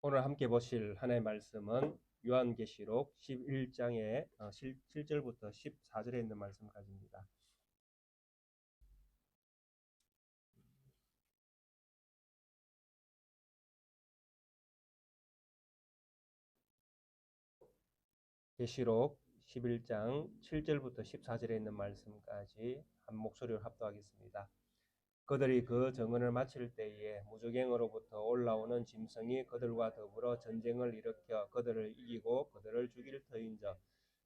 오늘 함께 보실 하나의 말씀은 요한계시록 11장의 7절부터 14절에 있는 말씀까지입니다. 계시록 11장 7절부터 14절에 있는 말씀까지 한 목소리로 합독하겠습니다. 그들이 그 정언을 마칠 때에 무저갱으로부터 올라오는 짐승이 그들과 더불어 전쟁을 일으켜 그들을 이기고 그들을 죽일 터인즉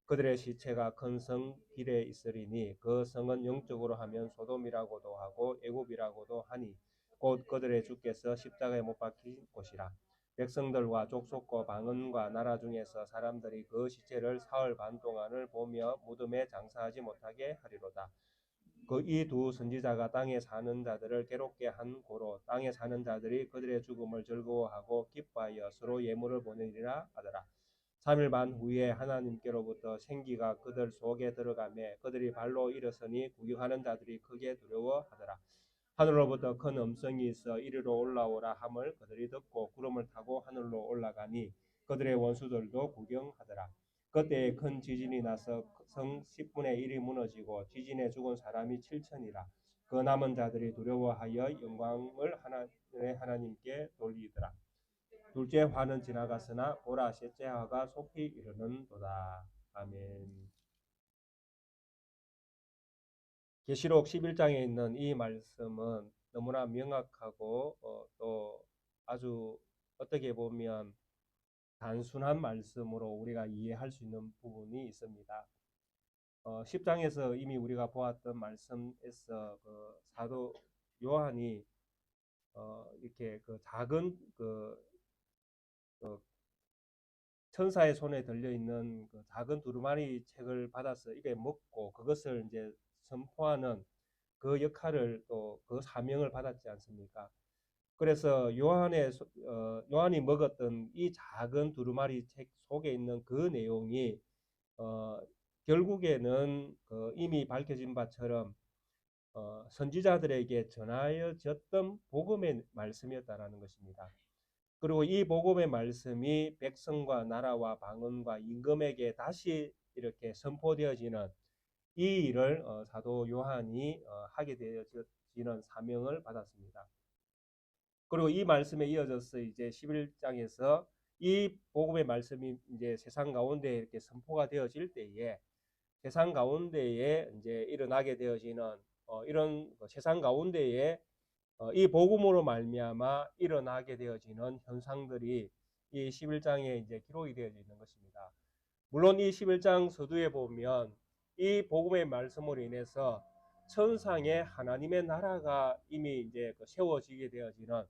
그들의 시체가 큰 성 길에 있으리니 그 성은 영적으로 하면 소돔이라고도 하고 애굽이라고도 하니 곧 그들의 주께서 십자가에 못 박힌 곳이라. 백성들과 족속과 방언과 나라 중에서 사람들이 그 시체를 사흘 반 동안을 보며 무덤에 장사하지 못하게 하리로다. 그 이 두 선지자가 땅에 사는 자들을 괴롭게 한 고로 땅에 사는 자들이 그들의 죽음을 즐거워하고 기뻐하여 서로 예물을 보내리라 하더라. 3일 반 후에 하나님께로부터 생기가 그들 속에 들어가매 그들이 발로 일어서니 구경하는 자들이 크게 두려워하더라. 하늘로부터 큰 음성이 있어 이리로 올라오라 함을 그들이 듣고 구름을 타고 하늘로 올라가니 그들의 원수들도 구경하더라. 그때에 큰 지진이 나서 성 10분의 1이 무너지고 지진에 죽은 사람이 7천이라. 그 남은 자들이 두려워하여 영광을 하나님께 돌리더라. 둘째 화는 지나갔으나 보라 셋째 화가 속히 이르는도다. 아멘. 계시록 11장에 있는 이 말씀은 너무나 명확하고 또 아주 어떻게 보면 단순한 말씀으로 우리가 이해할 수 있는 부분이 있습니다. 10장에서 이미 우리가 보았던 말씀에서 그 사도 요한이 이렇게 그 작은 그 천사의 손에 들려 있는 그 작은 두루마리 책을 받아서 이게 먹고 그것을 이제 선포하는 그 역할을 또 그 사명을 받았지 않습니까? 그래서 요한이 먹었던 이 작은 두루마리 책 속에 있는 그 내용이 결국에는 이미 밝혀진 바처럼 선지자들에게 전하여졌던 복음의 말씀이었다라는 것입니다. 그리고 이 복음의 말씀이 백성과 나라와 방언과 임금에게 다시 이렇게 선포되어지는 이 일을 사도 요한이 하게 되어지는 사명을 받았습니다. 그리고 이 말씀에 이어져서 이제 11장에서 이 복음의 말씀이 이제 세상 가운데 이렇게 선포가 되어질 때에 세상 가운데에 이제 일어나게 되어지는 이런 세상 가운데에 이 복음으로 말미암아 일어나게 되어지는 현상들이 이 11장에 이제 기록이 되어져 있는 것입니다. 물론 이 11장 서두에 보면 이 복음의 말씀으로 인해서 천상에 하나님의 나라가 이미 이제 세워지게 되어지는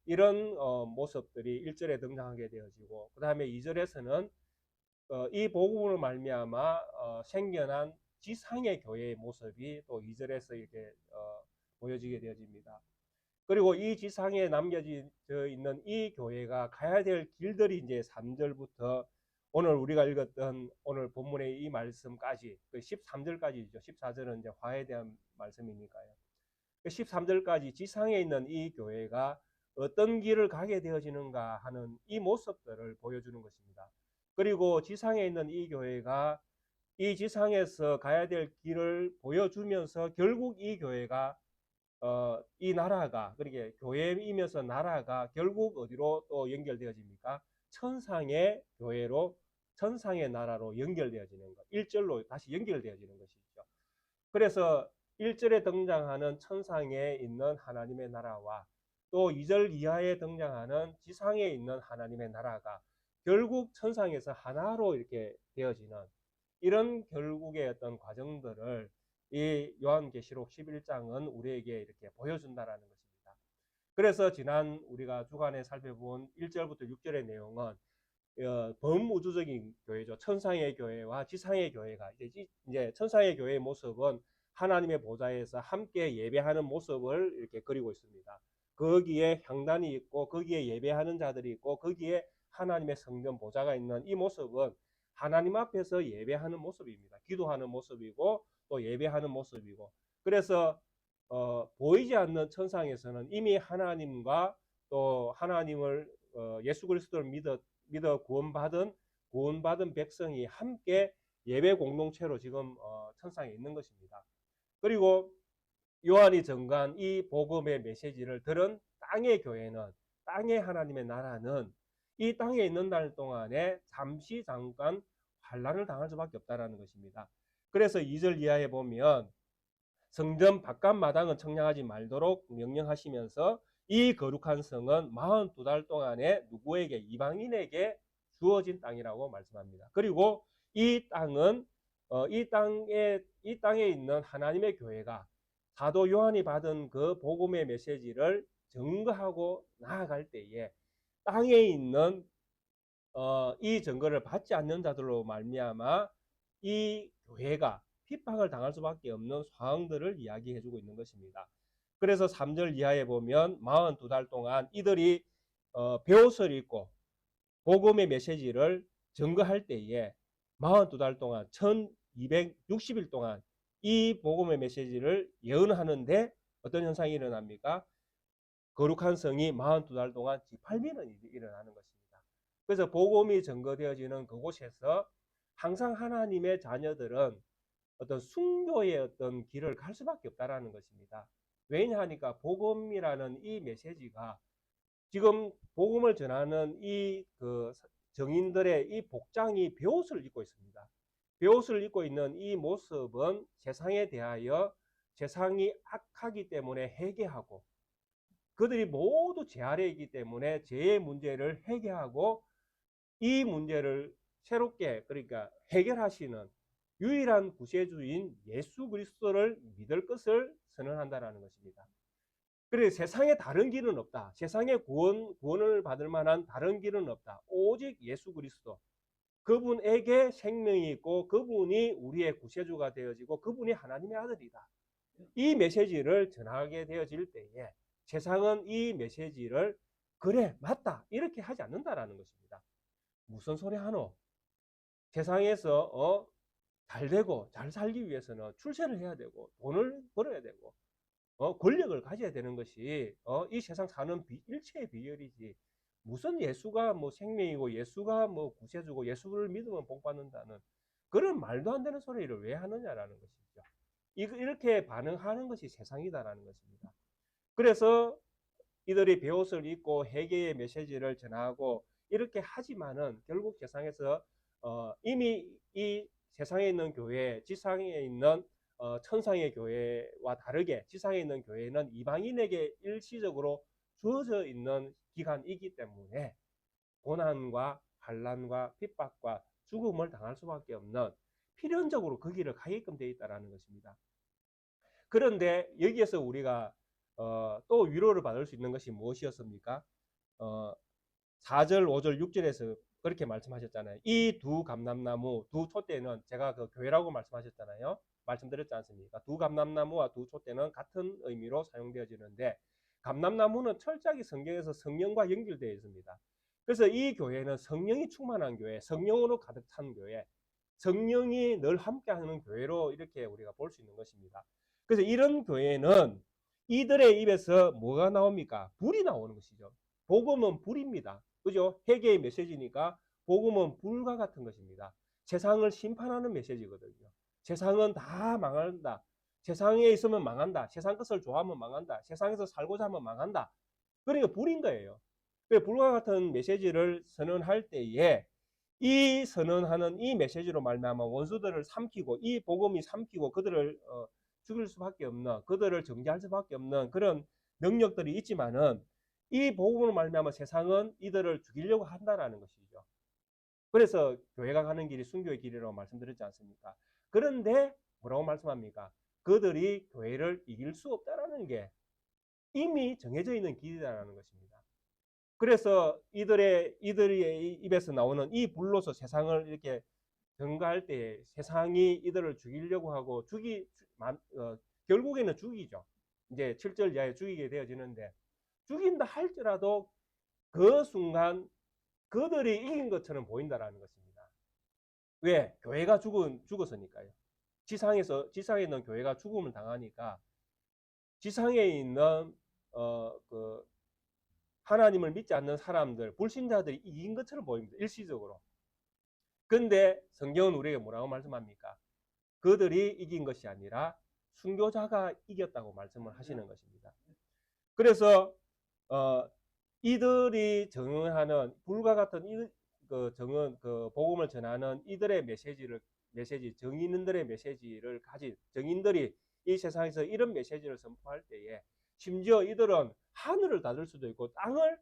이런 모습들이 1절에 등장하게 되어지고 그 다음에 2절에서는 이 복음으로 말미암아 생겨난 지상의 교회의 모습이 또 2절에서 이렇게 보여지게 되어집니다. 그리고 이 지상에 남겨져 있는 이 교회가 가야 될 길들이 이제 3절부터 오늘 우리가 읽었던 오늘 본문의 이 말씀까지 13절까지죠. 14절은 이제 화에 대한 말씀이니까요. 13절까지 지상에 있는 이 교회가 어떤 길을 가게 되어지는가 하는 이 모습들을 보여주는 것입니다. 그리고 지상에 있는 이 교회가 이 지상에서 가야 될 길을 보여주면서 결국 이 교회가 이 나라가 그렇게 교회이면서 나라가 결국 어디로 또 연결되어집니까? 천상의 교회로 천상의 나라로 연결되어지는 것. 1절로 다시 연결되어지는 것이죠. 그래서 1절에 등장하는 천상에 있는 하나님의 나라와 또 2절 이하에 등장하는 지상에 있는 하나님의 나라가 결국 천상에서 하나로 이렇게 되어지는 이런 결국의 어떤 과정들을 이 요한계시록 11장은 우리에게 이렇게 보여준다라는 것입니다. 그래서 지난 우리가 주간에 살펴본 1절부터 6절의 내용은 범우주적인 교회죠. 천상의 교회와 지상의 교회가 이제 천상의 교회의 모습은 하나님의 보좌에서 함께 예배하는 모습을 이렇게 그리고 있습니다. 거기에 향단이 있고 거기에 예배하는 자들이 있고 거기에 하나님의 성전 보좌가 있는 이 모습은 하나님 앞에서 예배하는 모습입니다. 기도하는 모습이고 또 예배하는 모습이고 그래서 보이지 않는 천상에서는 이미 하나님과 또 하나님을 예수 그리스도를 믿어 구원받은 백성이 함께 예배 공동체로 지금 천상에 있는 것입니다. 그리고 요한이 전가한 이 복음의 메시지를 들은 땅의 교회는, 땅의 하나님의 나라는 이 땅에 있는 날 동안에 잠깐 환란을 당할 수밖에 없다는 것입니다. 그래서 2절 이하에 보면 성전 바깥 마당은 청량하지 말도록 명령하시면서 이 거룩한 성은 42달 동안에 누구에게? 이방인에게 주어진 땅이라고 말씀합니다. 그리고 이 땅은 이 땅에 있는 하나님의 교회가 사도 요한이 받은 그 복음의 메시지를 증거하고 나아갈 때에 땅에 있는 이 증거를 받지 않는 자들로 말미암아 이 교회가 핍박을 당할 수밖에 없는 상황들을 이야기해주고 있는 것입니다. 그래서 3절 이하에 보면 42달 동안 이들이 베옷을 입고 복음의 메시지를 증거할 때에 42달 동안 1260일 동안 이 복음의 메시지를 예언하는데 어떤 현상이 일어납니까? 거룩한 성이 42달 동안 지팔미는 일어나는 것입니다. 그래서 복음이 증거되어지는 그곳에서 항상 하나님의 자녀들은 어떤 순교의 어떤 길을 갈 수밖에 없다라는 것입니다. 왜냐하니까 복음이라는 이 메시지가 지금 복음을 전하는 이 정인들의 이 복장이 베옷을 입고 있습니다. 베옷을 입고 있는 이 모습은 세상에 대하여 세상이 악하기 때문에 회개하고 그들이 모두 죄 아래에 있기 때문에 죄의 문제를 회개하고 이 문제를 새롭게 그러니까 해결하시는 유일한 구세주인 예수 그리스도를 믿을 것을 선언한다라는 것입니다. 그래서 세상에 다른 길은 없다. 세상에 구원을 받을 만한 다른 길은 없다. 오직 예수 그리스도. 그분에게 생명이 있고 그분이 우리의 구세주가 되어지고 그분이 하나님의 아들이다. 이 메시지를 전하게 되어질 때에 세상은 이 메시지를 그래 맞다 이렇게 하지 않는다라는 것입니다. 무슨 소리 하노? 세상에서 잘 되고 잘 살기 위해서는 출세를 해야 되고 돈을 벌어야 되고 권력을 가져야 되는 것이 이 세상 사는 일체의 비결이지. 무슨 예수가 뭐 생명이고 예수가 뭐 구세주고 예수를 믿으면 복 받는다는 그런 말도 안 되는 소리를 왜 하느냐라는 것이죠. 이렇게 반응하는 것이 세상이다라는 것입니다. 그래서 이들이 베옷을 입고 회개의 메시지를 전하고 이렇게 하지만은 결국 세상에서 이미 이 세상에 있는 교회, 지상에 있는 천상의 교회와 다르게 지상에 있는 교회는 이방인에게 일시적으로 주어져 있는 기간이기 때문에 고난과 환난과 핍박과 죽음을 당할 수밖에 없는 필연적으로 그 길을 가게끔 되어 있다는 것입니다. 그런데 여기에서 우리가 또 위로를 받을 수 있는 것이 무엇이었습니까? 4절, 5절, 6절에서 그렇게 말씀하셨잖아요. 이 두 감람나무, 두 촛대는 제가 그 교회라고 말씀하셨잖아요. 말씀드렸지 않습니까? 두 감람나무와 두 촛대는 같은 의미로 사용되어지는데 감람나무는 철저하게 성경에서 성령과 연결되어 있습니다. 그래서 이 교회는 성령이 충만한 교회, 성령으로 가득 찬 교회, 성령이 늘 함께하는 교회로 이렇게 우리가 볼 수 있는 것입니다. 그래서 이런 교회는 이들의 입에서 뭐가 나옵니까? 불이 나오는 것이죠. 복음은 불입니다. 그죠? 회개의 메시지니까 복음은 불과 같은 것입니다. 세상을 심판하는 메시지거든요. 세상은 다 망한다. 세상에 있으면 망한다. 세상 것을 좋아하면 망한다. 세상에서 살고자 하면 망한다. 그러니까 불인 거예요. 불과 같은 메시지를 선언할 때에 이 선언하는 이 메시지로 말미암아 원수들을 삼키고 이 복음이 삼키고 그들을 죽일 수밖에 없는 그들을 정죄할 수밖에 없는 그런 능력들이 있지만은 이 복음으로 말미암아 세상은 이들을 죽이려고 한다라는 것이죠. 그래서 교회가 가는 길이 순교의 길이라고 말씀드렸지 않습니까? 그런데 뭐라고 말씀합니까? 그들이 교회를 이길 수 없다라는 게 이미 정해져 있는 길이라는 것입니다. 그래서 이들의 입에서 나오는 이 불로서 세상을 이렇게 경가할 때 세상이 이들을 죽이려고 하고 결국에는 죽이죠. 이제 7절 이하에 죽이게 되어지는데 죽인다 할지라도 그 순간 그들이 이긴 것처럼 보인다라는 것입니다. 왜? 교회가 죽었으니까요. 지상에 있는 교회가 죽음을 당하니까 지상에 있는 하나님을 믿지 않는 사람들, 불신자들이 이긴 것처럼 보입니다. 일시적으로. 근데 성경은 우리에게 뭐라고 말씀합니까? 그들이 이긴 것이 아니라 순교자가 이겼다고 말씀을 하시는 것입니다. 그래서 이들이 정언하는 불과 같은 복음을 전하는 이들의 메시지, 정인들의 메시지를 가진 정인들이 이 세상에서 이런 메시지를 선포할 때에 심지어 이들은 하늘을 닫을 수도 있고 땅을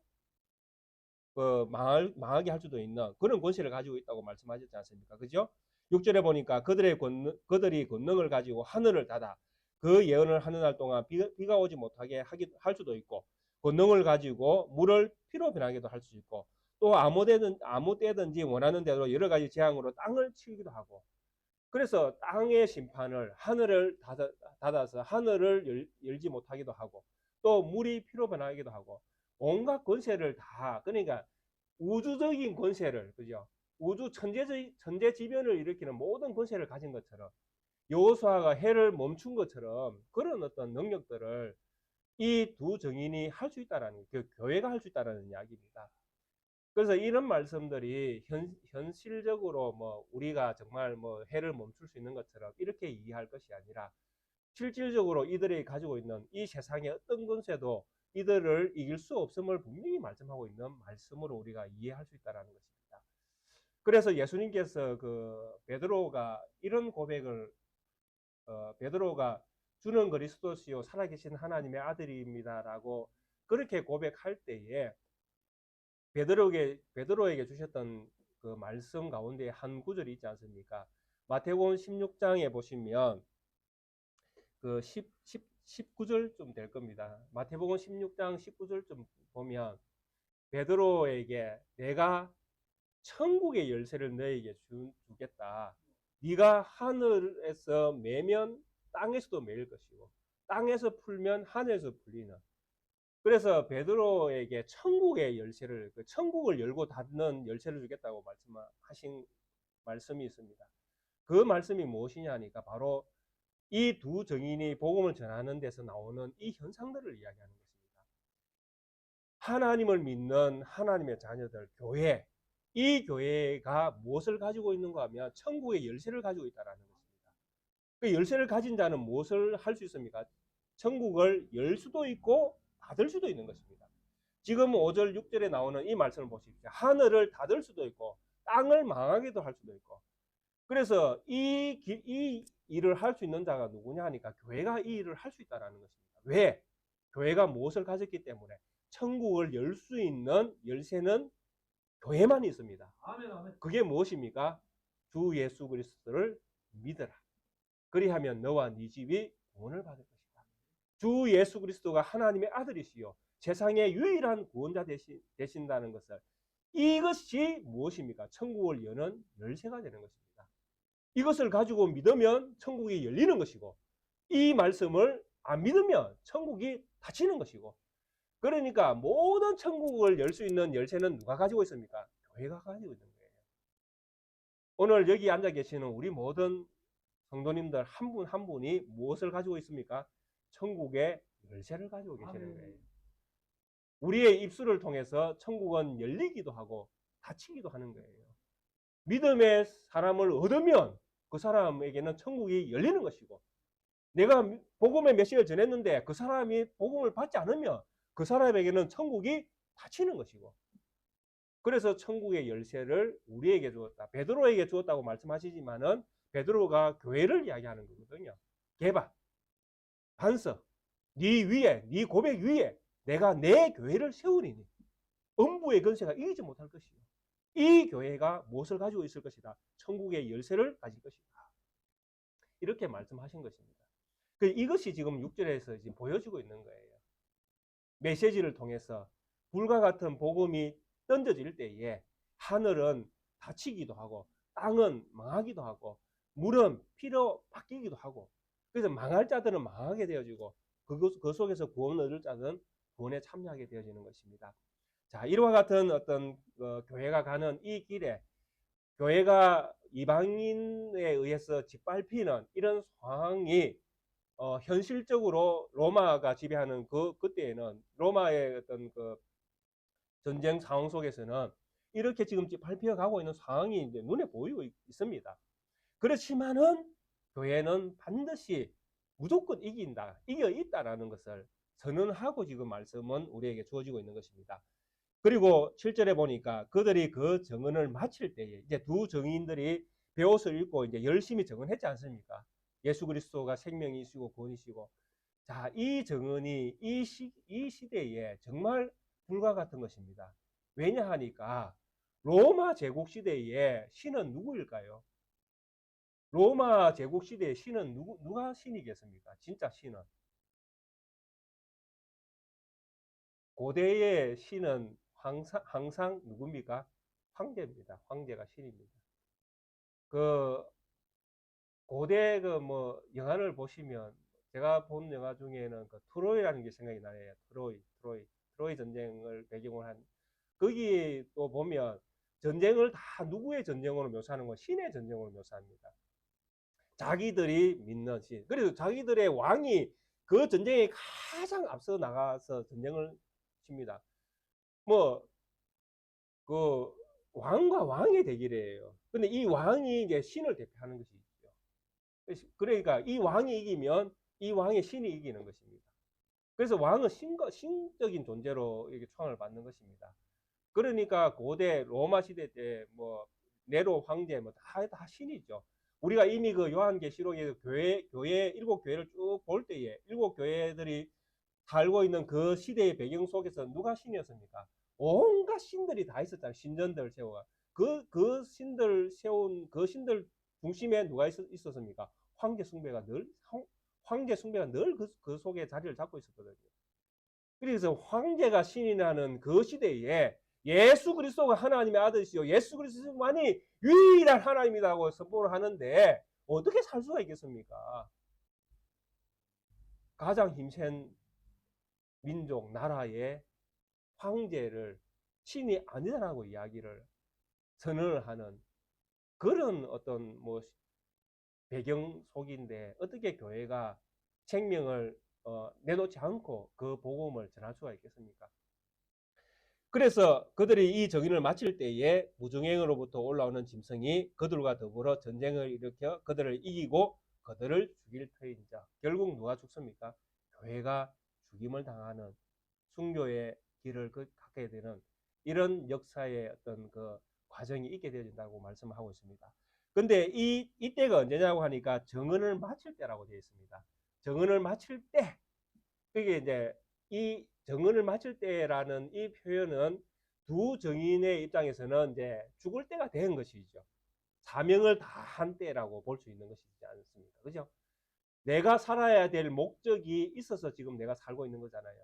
망하게 할 수도 있는 그런 권세를 가지고 있다고 말씀하셨지 않습니까? 그죠? 6절에 보니까 그들이 권능을 가지고 하늘을 닫아 그 예언을 하는 날 동안 비가 오지 못하게 할 수도 있고, 권능을 가지고 물을 피로 변하기도 할 수 있고, 또 아무 때든지 원하는 대로 여러 가지 재앙으로 땅을 치기도 하고, 그래서 땅의 심판을 하늘을 닫아서 하늘을 열지 못하기도 하고, 또 물이 피로 변하기도 하고, 온갖 권세를 다, 그러니까 우주적인 권세를, 그죠? 우주 천재지변을 일으키는 모든 권세를 가진 것처럼, 여호수아가 해를 멈춘 것처럼 그런 어떤 능력들을 이 두 정인이 할 수 있다라는, 그 교회가 할 수 있다라는 이야기입니다. 그래서 이런 말씀들이 현실적으로 뭐 우리가 정말 뭐 해를 멈출 수 있는 것처럼 이렇게 이해할 것이 아니라, 실질적으로 이들이 가지고 있는 이 세상의 어떤 권세도 이들을 이길 수 없음을 분명히 말씀하고 있는 말씀으로 우리가 이해할 수 있다는 것입니다. 그래서 예수님께서 베드로가 이런 고백을, 베드로가 주는 그리스도시요 살아계신 하나님의 아들입니다라고 그렇게 고백할 때에 베드로에게 주셨던 그 말씀 가운데 한 구절이 있지 않습니까? 마태복음 16장에 보시면 그 19절쯤 될 겁니다. 마태복음 16장 19절쯤 보면 베드로에게 내가 천국의 열쇠를 너에게 주겠다. 네가 하늘에서 매면 땅에서도 매일 것이고 땅에서 풀면 하늘에서 풀리는. 그래서 베드로에게 천국의 열쇠를, 천국을 열고 닫는 열쇠를 주겠다고 말씀하신 말씀이 있습니다. 그 말씀이 무엇이냐 하니까 바로 이 두 정인이 복음을 전하는 데서 나오는 이 현상들을 이야기하는 것입니다. 하나님을 믿는 하나님의 자녀들, 교회, 이 교회가 무엇을 가지고 있는가 하면 천국의 열쇠를 가지고 있다는 것입니다. 그 열쇠를 가진 자는 무엇을 할 수 있습니까? 천국을 열 수도 있고 닫을 수도 있는 것입니다. 지금 5절, 6절에 나오는 이 말씀을 보십시오. 하늘을 닫을 수도 있고 땅을 망하게도 할 수도 있고. 그래서 이 일을 할 수 있는 자가 누구냐 하니까 교회가 이 일을 할 수 있다는 것입니다. 왜? 교회가 무엇을 가졌기 때문에 천국을 열 수 있는 열쇠는 교회만 있습니다. 아멘, 아멘. 그게 무엇입니까? 주 예수 그리스도를 믿어라. 그리하면 너와 네 집이 구원을 받을 것이다. 주 예수 그리스도가 하나님의 아들이시요 세상의 유일한 구원자 되신다는 것을, 이것이 무엇입니까? 천국을 여는 열쇠가 되는 것입니다. 이것을 가지고 믿으면 천국이 열리는 것이고, 이 말씀을 안 믿으면 천국이 닫히는 것이고, 그러니까 모든 천국을 열 수 있는 열쇠는 누가 가지고 있습니까? 교회가 가지고 있는 거예요. 오늘 여기 앉아 계시는 우리 모든 성도님들 한 분 한 분이 무엇을 가지고 있습니까? 천국의 열쇠를 가지고 계시는 거예요. 우리의 입술을 통해서 천국은 열리기도 하고 닫히기도 하는 거예요. 믿음의 사람을 얻으면 그 사람에게는 천국이 열리는 것이고, 내가 복음의 메시지를 전했는데 그 사람이 복음을 받지 않으면 그 사람에게는 천국이 닫히는 것이고, 그래서 천국의 열쇠를 우리에게 주었다. 베드로에게 주었다고 말씀하시지만은 베드로가 교회를 이야기하는 거거든요. 개박, 반석, 네 위에, 네 고백 위에 내가 내 교회를 세우리니 음부의 권세가 이기지 못할 것이요. 이 교회가 무엇을 가지고 있을 것이다? 천국의 열쇠를 가질 것이다. 이렇게 말씀하신 것입니다. 이것이 지금 6절에서 지금 보여지고 있는 거예요. 메시지를 통해서 불과 같은 복음이 던져질 때에 하늘은 닫히기도 하고 땅은 망하기도 하고 물은 피로 바뀌기도 하고, 그래서 망할 자들은 망하게 되어지고 그 속에서 구원 얻을 자는 구원에 참여하게 되어지는 것입니다. 자, 이와 같은 어떤 교회가 가는 이 길에 교회가 이방인에 의해서 짓밟히는 이런 상황이 현실적으로 로마가 지배하는 그때에는 로마의 어떤 전쟁 상황 속에서는 이렇게 지금 밟혀 가고 있는 상황이 이제 눈에 보이고 있습니다. 그렇지만은 교회는 반드시 무조건 이긴다, 이겨 있다라는 것을 선언하고 지금 말씀은 우리에게 주어지고 있는 것입니다. 그리고 7절에 보니까 그들이 그 정언을 마칠 때에 이제 두 정인들이 베옷을 입고 이제 열심히 정언했지 않습니까? 예수 그리스도가 생명이시고 구원이시고. 자, 이 정언이 이 시대에 정말 불과 같은 것입니다. 왜냐하니까 로마 제국 시대에 신은 누구일까요? 로마 제국 시대의 신은 누가 신이겠습니까? 진짜 신은. 고대의 신은 항상 누굽니까? 황제입니다. 황제가 신입니다. 그 고대 그 뭐 영화를 보시면 제가 본 영화 중에는 그 트로이라는 게 생각이 나요. 트로이 전쟁을 배경으로 한 거기 또 보면 전쟁을 다 누구의 전쟁으로 묘사하는 건 신의 전쟁으로 묘사합니다. 자기들이 믿는 신. 그래서 자기들의 왕이 그 전쟁에 가장 앞서 나가서 전쟁을 칩니다. 뭐 그 왕과 왕의 대결이에요. 근데 이 왕이 이제 신을 대표하는 것이 있죠. 그러니까 이 왕이 이기면 이 왕의 신이 이기는 것입니다. 그래서 왕은 신적인 존재로 이렇게 초항을 받는 것입니다. 그러니까 고대 로마 시대 때 뭐 네로 황제 뭐 다 신이죠. 우리가 이미 그 요한계시록에서 교회 일곱 교회를 쭉 볼 때에 일곱 교회들이 살고 있는 그 시대의 배경 속에서 누가 신이었습니까? 온갖 신들이 다 있었잖아요. 신전들 세워가. 그 신들 세운 그 신들 중심에 누가 있었습니까? 황제 숭배가 늘 그 속에 자리를 잡고 있었거든요. 그래서 황제가 신이라는 그 시대에 예수 그리스도가 하나님의 아들이시요 예수 그리스도만이 유일한 하나님이라고 선포를 하는데 어떻게 살 수가 있겠습니까? 가장 힘센 민족, 나라의 황제를 신이 아니다라고 이야기를 선언을 하는 그런 어떤 뭐 배경 속인데 어떻게 교회가 생명을 내놓지 않고 그 복음을 전할 수가 있겠습니까? 그래서 그들이 이 정인을 마칠 때에 무중행으로부터 올라오는 짐승이 그들과 더불어 전쟁을 일으켜 그들을 이기고 그들을 죽일 터인자. 결국 누가 죽습니까? 교회가 죽임을 당하는 순교의 길을 갖게 되는 이런 역사의 어떤 그 과정이 있게 되어진다고 말씀하고 있습니다. 근데 이때가 언제냐고 하니까 정언을 마칠 때라고 되어 있습니다. 정언을 마칠 때, 그게 이제 이 정언을 마칠 때라는 이 표현은 두 정인의 입장에서는 이제 죽을 때가 된 것이죠. 사명을 다 한 때라고 볼 수 있는 것이지 않습니까? 그죠? 내가 살아야 될 목적이 있어서 지금 내가 살고 있는 거잖아요.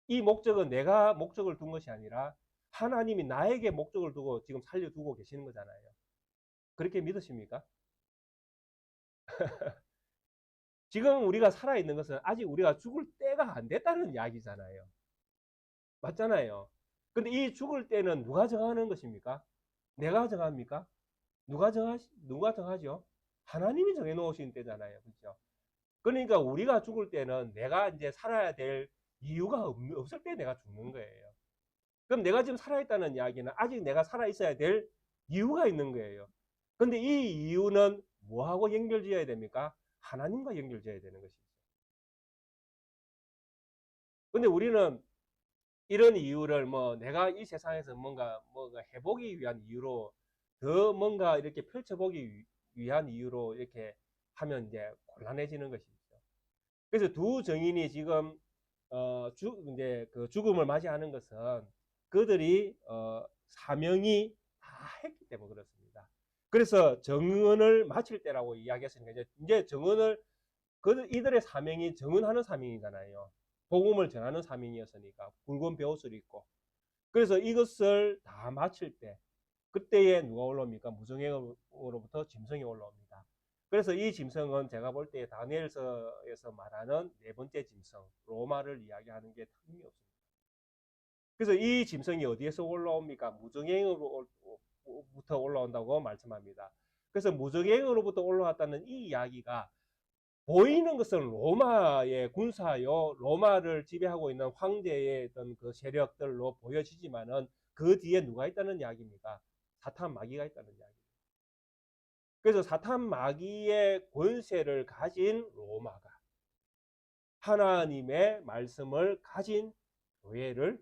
이 목적은 내가 목적을 둔 것이 아니라 하나님이 나에게 목적을 두고 지금 살려두고 계시는 거잖아요. 그렇게 믿으십니까? 지금 우리가 살아있는 것은 아직 우리가 죽을 때가 안 됐다는 이야기잖아요. 맞잖아요. 근데 이 죽을 때는 누가 정하는 것입니까? 내가 정합니까? 누가 정하죠? 하나님이 정해놓으신 때잖아요. 그렇죠? 그러니까 우리가 죽을 때는 내가 이제 살아야 될 이유가 없을 때 내가 죽는 거예요. 그럼 내가 지금 살아있다는 이야기는 아직 내가 살아있어야 될 이유가 있는 거예요. 근데 이 이유는 뭐하고 연결지어야 됩니까? 하나님과 연결지어야 되는 것이죠. 근데 우리는 이런 이유를 뭐 내가 이 세상에서 뭔가 해보기 위한 이유로 더 뭔가 이렇게 펼쳐보기 위한 이유로 이렇게 하면 이제 곤란해지는 것이죠. 그래서 두 정인이 지금 이제 그 죽음을 맞이하는 것은 그들이 사명이 다 했기 때문에 그렇습니다. 그래서 정언을 마칠 때라고 이야기했으니까 이제 정언을 이들의 사명이 정언하는 사명이잖아요. 복음을 전하는 사명이었으니까 굵은 베옷을 입고. 그래서 이것을 다 마칠 때 그때에 누가 올라옵니까? 무정행으로부터 짐승이 올라옵니다. 그래서 이 짐승은 제가 볼 때 다니엘서에서 말하는 네 번째 짐승, 로마를 이야기하는 게 틀림이 없습니다. 그래서 이 짐승이 어디에서 올라옵니까? 무정행으로부터 올라온다고 말씀합니다. 그래서 무정행으로부터 올라왔다는 이 이야기가 보이는 것은 로마의 군사요, 로마를 지배하고 있는 황제의 어떤 그 세력들로 보여지지만은 그 뒤에 누가 있다는 이야기입니까? 사탄 마귀가 있다는 이야기. 그래서 사탄 마귀의 권세를 가진 로마가 하나님의 말씀을 가진 교회를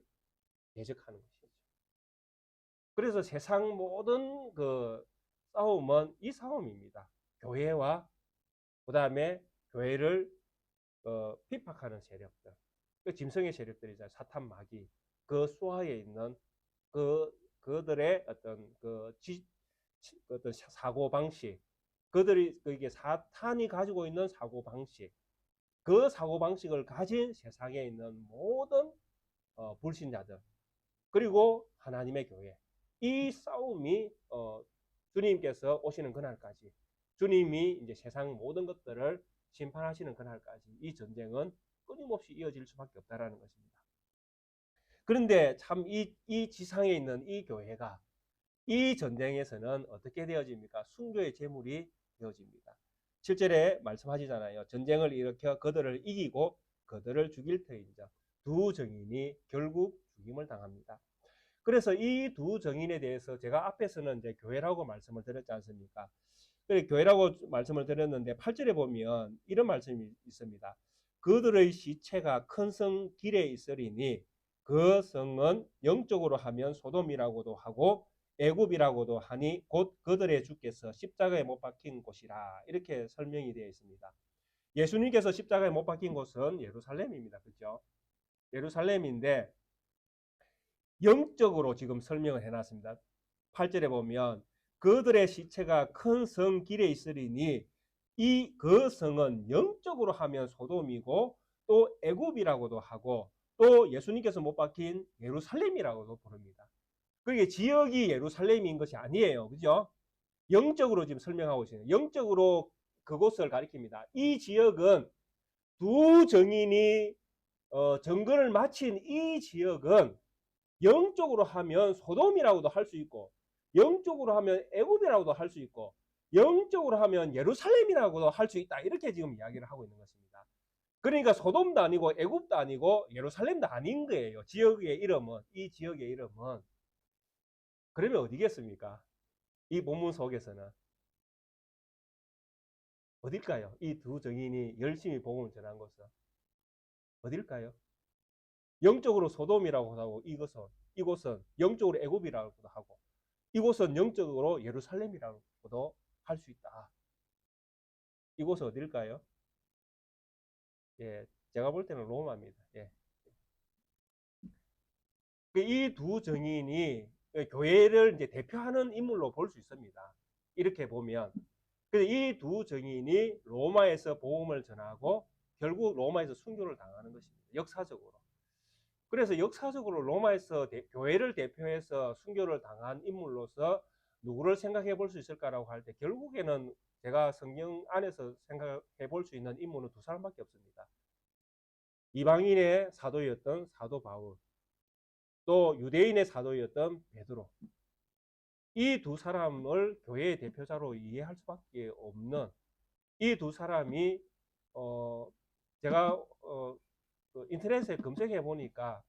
대적하는 것이죠. 그래서 세상 모든 그 싸움은 이 싸움입니다. 교회와 그 다음에 교회를 핍박하는 세력들, 그 짐승의 세력들이잖아요. 사탄 마귀, 그 수하에 있는 그들의 어떤 어떤 사고 방식, 그들이 이게 사탄이 가지고 있는 사고 방식, 그 사고 방식을 가진 세상에 있는 모든 불신자들, 그리고 하나님의 교회, 이 싸움이 주님께서 오시는 그날까지, 주님이 이제 세상 모든 것들을 심판하시는 그날까지 이 전쟁은 끊임없이 이어질 수밖에 없다라는 것입니다. 그런데 참 이 지상에 있는 이 교회가 이 전쟁에서는 어떻게 되어집니까? 순교의 제물이 되어집니다. 7절에 말씀하시잖아요. 전쟁을 일으켜 그들을 이기고 그들을 죽일 터인즉 두 정인이 결국 죽임을 당합니다. 그래서 이 두 정인에 대해서 제가 앞에서는 이제 교회라고 말씀을 드렸지 않습니까? 그래, 교회라고 말씀을 드렸는데 8절에 보면 이런 말씀이 있습니다. 그들의 시체가 큰 성 길에 있으리니 그 성은 영적으로 하면 소돔이라고도 하고 애굽이라고도 하니 곧 그들의 주께서 십자가에 못 박힌 곳이라, 이렇게 설명이 되어 있습니다. 예수님께서 십자가에 못 박힌 곳은 예루살렘입니다. 그렇죠? 예루살렘인데 영적으로 지금 설명을 해놨습니다. 8절에 보면 그들의 시체가 큰 성 길에 있으리니 이 그 성은 영적으로 하면 소돔이고 또 애굽이라고도 하고 또 예수님께서 못 박힌 예루살렘이라고도 부릅니다. 그게 지역이 예루살렘인 것이 아니에요. 그죠? 영적으로 지금 설명하고 있어요. 영적으로 그곳을 가리킵니다. 이 지역은 두 정인이 정근을 마친 이 지역은 영적으로 하면 소돔이라고도 할 수 있고 영적으로 하면 애굽이라고도 할 수 있고 영적으로 하면 예루살렘이라고도 할 수 있다, 이렇게 지금 이야기를 하고 있는 것입니다. 그러니까 소돔도 아니고 애굽도 아니고 예루살렘도 아닌 거예요. 지역의 이름은, 이 지역의 이름은. 그러면 어디겠습니까? 이 본문 속에서는 어딜까요? 이 두 정인이 열심히 복음을 전한 것은 어딜까요? 영적으로 소돔이라고 하고 이곳은 영적으로 애굽이라고도 하고 이곳은 영적으로 예루살렘이라고도 할 수 있다. 이곳은 어딜까요? 예, 제가 볼 때는 로마입니다. 예. 이 두 정인이 교회를 이제 대표하는 인물로 볼 수 있습니다. 이렇게 보면 이 두 정인이 로마에서 복음을 전하고 결국 로마에서 순교를 당하는 것입니다. 역사적으로. 그래서 역사적으로 로마에서 교회를 대표해서 순교를 당한 인물로서 누구를 생각해 볼 수 있을까라고 할 때 결국에는 제가 성경 안에서 생각해 볼 수 있는 인물은 두 사람밖에 없습니다. 이방인의 사도였던 사도 바울, 또 유대인의 사도였던 베드로. 이 두 사람을 교회의 대표자로 이해할 수밖에 없는 이 두 사람이 제가 그 인터넷에 검색해 보니까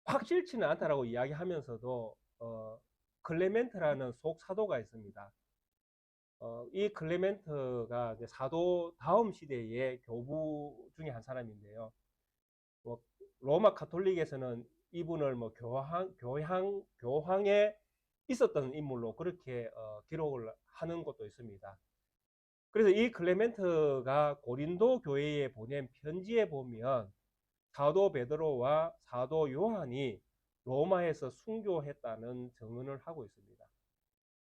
확실치는 않다라고 이야기하면서도 클레멘트라는 속 사도가 있습니다. 이 클레멘트가 사도 다음 시대의 교부 중에 한 사람인데요. 뭐 로마 카톨릭에서는 이분을 뭐 교황에 있었던 인물로 그렇게 기록을 하는 것도 있습니다. 그래서 이 클레멘트가 고린도 교회에 보낸 편지에 보면 사도 베드로와 사도 요한이 로마에서 순교했다는 증언을 하고 있습니다.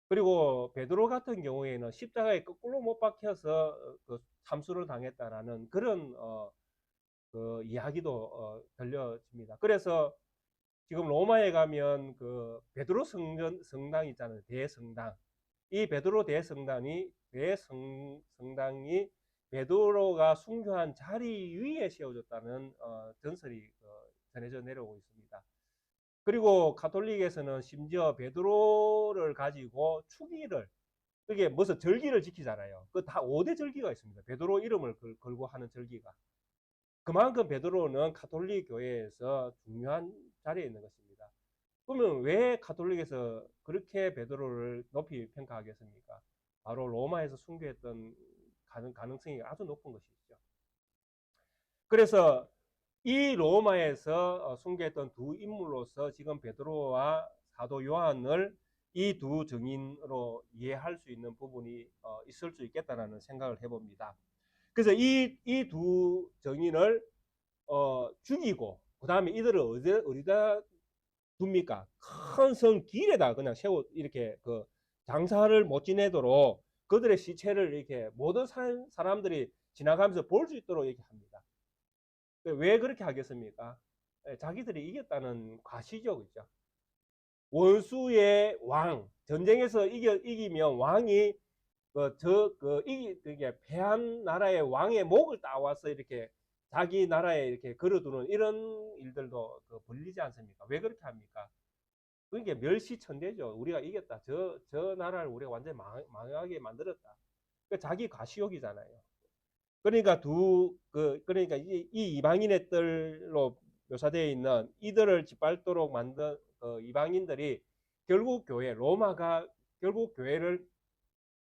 그리고 베드로 같은 경우에는 십자가에 거꾸로 못 박혀서 그 참수를 당했다라는 그런 그 이야기도 들려집니다. 그래서 지금 로마에 가면 그 베드로 성당 있잖아요. 대성당. 이 베드로 대성당이 베드로가 순교한 자리 위에 세워졌다는 전설이 전해져 내려오고 있습니다. 그리고 가톨릭에서는 심지어 베드로를 가지고 그게 무슨 절기를 지키잖아요. 그 다 5대 절기가 있습니다. 베드로 이름을 걸고 하는 절기가. 그만큼 베드로는 가톨릭 교회에서 중요한 자리에 있는 것입니다. 그러면 왜 가톨릭에서 그렇게 베드로를 높이 평가하겠습니까? 바로 로마에서 순교했던 가능성이 아주 높은 것이죠. 그래서 이 로마에서 순교했던 두 인물로서 지금 베드로와 사도 요한을 이 두 증인으로 이해할 수 있는 부분이 있을 수 있겠다라는 생각을 해봅니다. 그래서 이 두 증인을 죽이고 그 다음에 이들을 어디다 둡니까? 큰 성 길에다 그냥 세워 이렇게 그 장사를 못 지내도록 그들의 시체를 이렇게 모든 사람들이 지나가면서 볼 수 있도록 이렇게 합니다. 왜 그렇게 하겠습니까? 자기들이 이겼다는 과시죠, 그죠? 원수의 왕, 전쟁에서 이기면 왕이 그게 패한 나라의 왕의 목을 따와서 이렇게 자기 나라에 이렇게 걸어두는 이런 일들도 벌리지 않습니까? 왜 그렇게 합니까? 그게 멸시천대죠. 우리가 이겼다. 저 나라를 우리가 완전히 망하게 만들었다. 그 자기 과시욕이잖아요. 그러니까 그러니까 이 이방인의 뜰로 묘사되어 있는 이들을 짓밟도록 만든 이방인들이 결국 로마가 결국 교회를